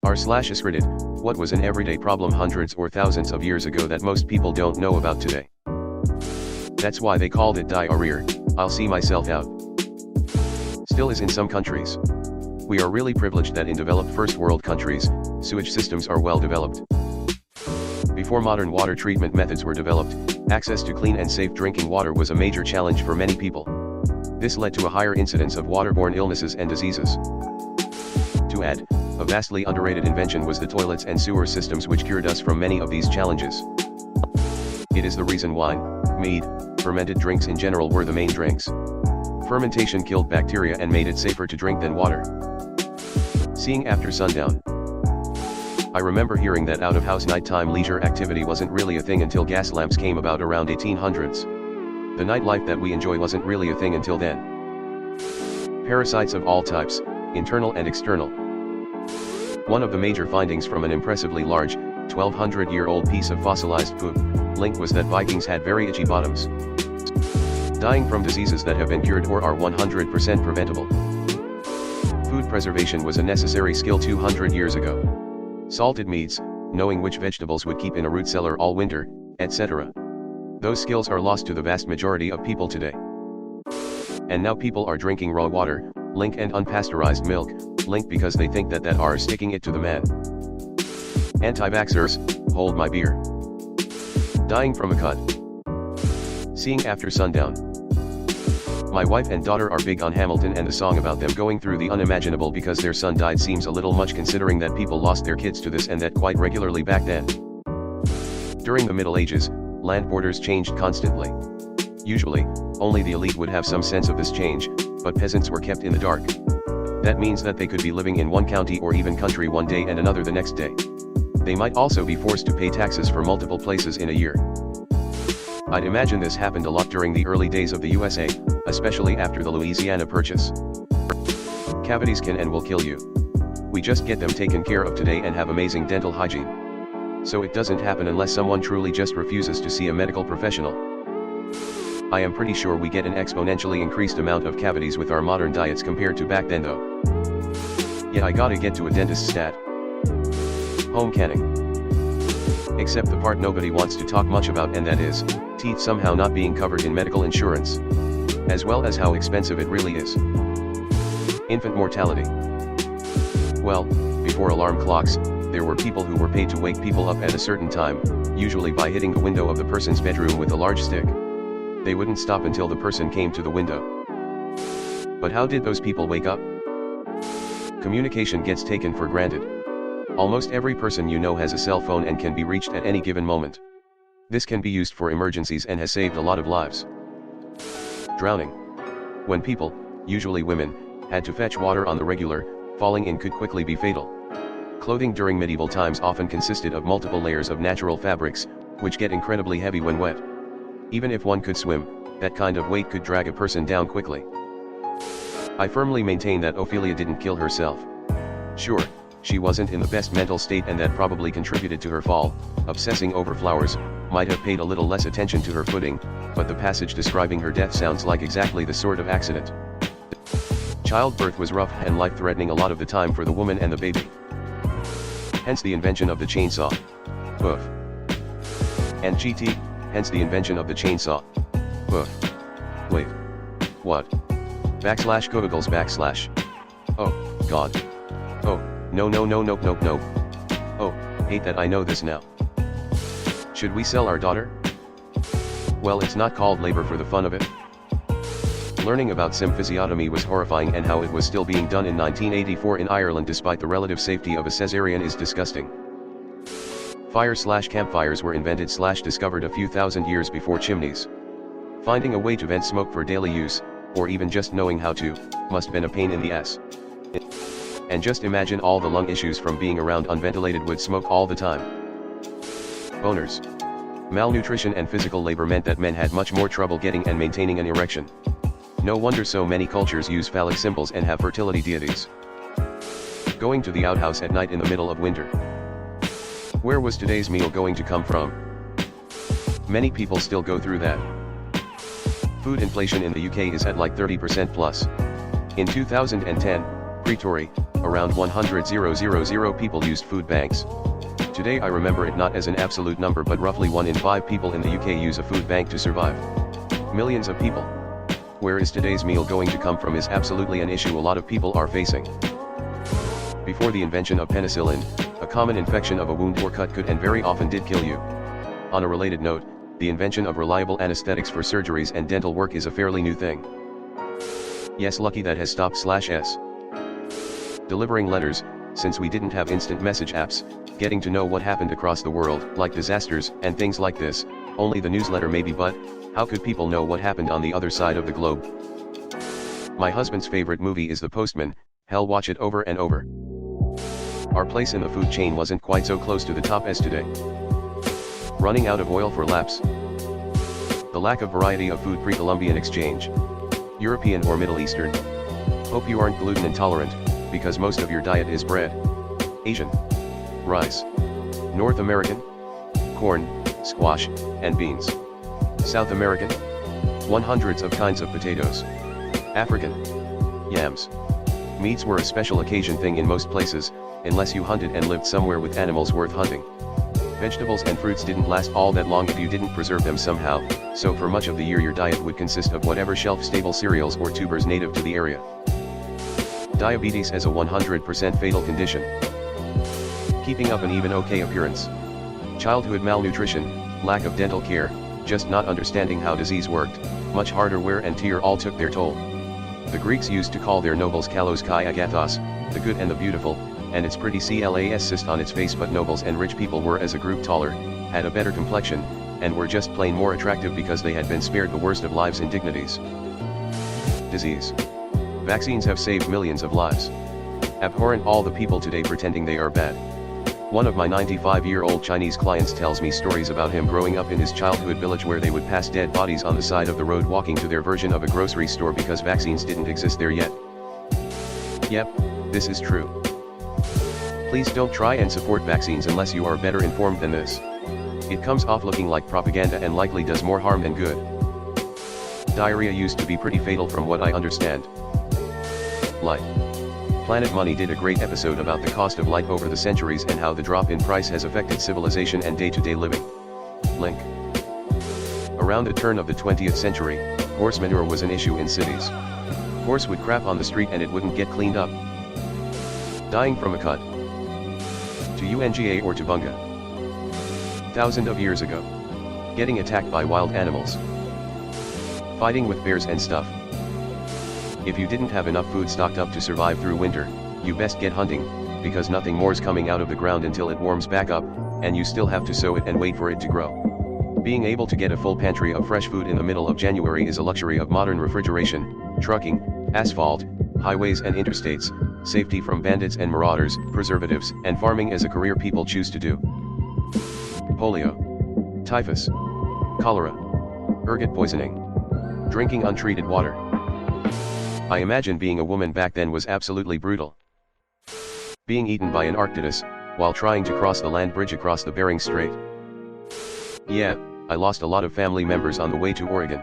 r/askreddit, what was an everyday problem hundreds or thousands of years ago that most people don't know about today? That's why they called it diarrhea. I'll see myself out. Still is in some countries. We are really privileged that in developed first world countries, sewage systems are well developed. Before modern water treatment methods were developed, access to clean and safe drinking water was a major challenge for many people. This led to a higher incidence of waterborne illnesses and diseases. To add, a vastly underrated invention was the toilets and sewer systems which cured us from many of these challenges. It is the reason wine, mead, fermented drinks in general were the main drinks. Fermentation killed bacteria and made it safer to drink than water. Seeing after sundown. I remember hearing that out-of-house nighttime leisure activity wasn't really a thing until gas lamps came about around 1800s. The nightlife that we enjoy wasn't really a thing until then. Parasites of all types, internal and external. One of the major findings from an impressively large, 1200-year-old piece of fossilized poop link was that Vikings had very itchy bottoms. Dying from diseases that have been cured or are 100% preventable. Food preservation was a necessary skill 200 years ago. Salted meats, knowing which vegetables would keep in a root cellar all winter, etc. Those skills are lost to the vast majority of people today. And now people are drinking raw water, link, and unpasteurized milk, link, because they think that are sticking it to the man. Anti-vaxxers, hold my beer. Dying from a cut. Seeing after sundown. My wife and daughter are big on Hamilton, and the song about them going through the unimaginable because their son died seems a little much considering that people lost their kids to this and that quite regularly back then. During the Middle Ages, land borders changed constantly. Usually, only the elite would have some sense of this change, but peasants were kept in the dark. That means that they could be living in one county or even country one day and another the next day. They might also be forced to pay taxes for multiple places in a year. I'd imagine this happened a lot during the early days of the USA, especially after the Louisiana Purchase. Cavities can and will kill you. We just get them taken care of today and have amazing dental hygiene. So it doesn't happen unless someone truly just refuses to see a medical professional. I am pretty sure we get an exponentially increased amount of cavities with our modern diets compared to back then though. Yeah, I gotta get to a dentist stat. Home canning. Except the part nobody wants to talk much about, and that is, teeth somehow not being covered in medical insurance. As well as how expensive it really is. Infant mortality. Well, before alarm clocks, there were people who were paid to wake people up at a certain time, usually by hitting the window of the person's bedroom with a large stick. They wouldn't stop until the person came to the window. But how did those people wake up? Communication gets taken for granted. Almost every person you know has a cell phone and can be reached at any given moment. This can be used for emergencies and has saved a lot of lives. Drowning. When people, usually women, had to fetch water on the regular, falling in could quickly be fatal. Clothing during medieval times often consisted of multiple layers of natural fabrics, which get incredibly heavy when wet. Even if one could swim, that kind of weight could drag a person down quickly. I firmly maintain that Ophelia didn't kill herself. Sure, she wasn't in the best mental state and that probably contributed to her fall. Obsessing over flowers might have paid a little less attention to her footing, but the passage describing her death sounds like exactly the sort of accident. Childbirth was rough and life-threatening a lot of the time for the woman and the baby. Hence the invention of the chainsaw. Hoof. And GT, hence the invention of the chainsaw. Hoof. Wait. What? /Googles/. Oh, God. Oh, no. Oh, hate that I know this now. Should we sell our daughter? Well, it's not called labor for the fun of it. Learning about symphysiotomy was horrifying, and how it was still being done in 1984 in Ireland despite the relative safety of a cesarean is disgusting. Fire/campfires were invented/discovered a few thousand years before chimneys. Finding a way to vent smoke for daily use, or even just knowing how to, must have been a pain in the ass. And just imagine all the lung issues from being around unventilated wood smoke all the time. Boners. Malnutrition and physical labor meant that men had much more trouble getting and maintaining an erection. No wonder so many cultures use phallic symbols and have fertility deities. Going to the outhouse at night in the middle of winter. Where was today's meal going to come from? Many people still go through that. Food inflation in the UK is at like 30% plus. In 2010, Pretoria, around 100,000 people used food banks. Today I remember it not as an absolute number but roughly 1 in 5 people in the UK use a food bank to survive. Millions of people. Where is today's meal going to come from is absolutely an issue a lot of people are facing. Before the invention of penicillin, a common infection of a wound or cut could and very often did kill you. On a related note, the invention of reliable anesthetics for surgeries and dental work is a fairly new thing. Yes, lucky that has stopped /s. Delivering letters, since we didn't have instant message apps, getting to know what happened across the world, like disasters and things like this, only the newsletter maybe, but how could people know what happened on the other side of the globe? My husband's favorite movie is The Postman. Hell, watch it over and over. Our place in the food chain wasn't quite so close to the top as today. Running out of oil for laps. The lack of variety of food pre-Columbian exchange. European or Middle Eastern. Hope you aren't gluten intolerant, because most of your diet is bread. Asian. Rice. North American. Corn, squash, and beans. South American. Hundreds of kinds of potatoes. African. Yams. Meats were a special occasion thing in most places, unless you hunted and lived somewhere with animals worth hunting. Vegetables and fruits didn't last all that long if you didn't preserve them somehow, so for much of the year your diet would consist of whatever shelf-stable cereals or tubers native to the area. Diabetes as a 100% fatal condition. Keeping up an even okay appearance. Childhood malnutrition, lack of dental care, just not understanding how disease worked, much harder wear and tear all took their toll. The Greeks used to call their nobles kalos kai agathos, the good and the beautiful, and it's pretty classist on its face, but nobles and rich people were as a group taller, had a better complexion, and were just plain more attractive because they had been spared the worst of life's indignities. Disease. Vaccines have saved millions of lives. Abhorrent all the people today pretending they are bad. One of my 95-year-old Chinese clients tells me stories about him growing up in his childhood village where they would pass dead bodies on the side of the road walking to their version of a grocery store because vaccines didn't exist there yet. Yep, this is true. Please don't try and support vaccines unless you are better informed than this. It comes off looking like propaganda and likely does more harm than good. Diarrhea used to be pretty fatal from what I understand. Light. Planet Money did a great episode about the cost of light over the centuries and how the drop in price has affected civilization and day-to-day living. Link. Around the turn of the 20th century, horse manure was an issue in cities. Horse would crap on the street and it wouldn't get cleaned up. Dying from a cut. To Unga or to Bunga. Thousands of years ago. Getting attacked by wild animals. Fighting with bears and stuff. If you didn't have enough food stocked up to survive through winter, you best get hunting, because nothing more's coming out of the ground until it warms back up, and you still have to sow it and wait for it to grow. Being able to get a full pantry of fresh food in the middle of January is a luxury of modern refrigeration, trucking, asphalt, highways and interstates, safety from bandits and marauders, preservatives, and farming as a career people choose to do. Polio. Typhus. Cholera. Ergot poisoning. Drinking untreated water. I imagine being a woman back then was absolutely brutal. Being eaten by an Arctidus, while trying to cross the land bridge across the Bering Strait. Yeah, I lost a lot of family members on the way to Oregon.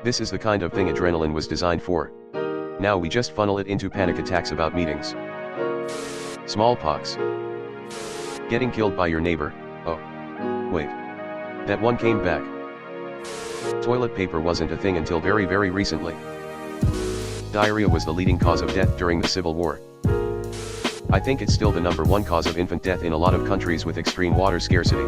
This is the kind of thing adrenaline was designed for. Now we just funnel it into panic attacks about meetings. Smallpox. Getting killed by your neighbor. Oh. Wait. That one came back. Toilet paper wasn't a thing until very, very recently. Diarrhea was the leading cause of death during the Civil War. I think it's still the #1 cause of infant death in a lot of countries with extreme water scarcity.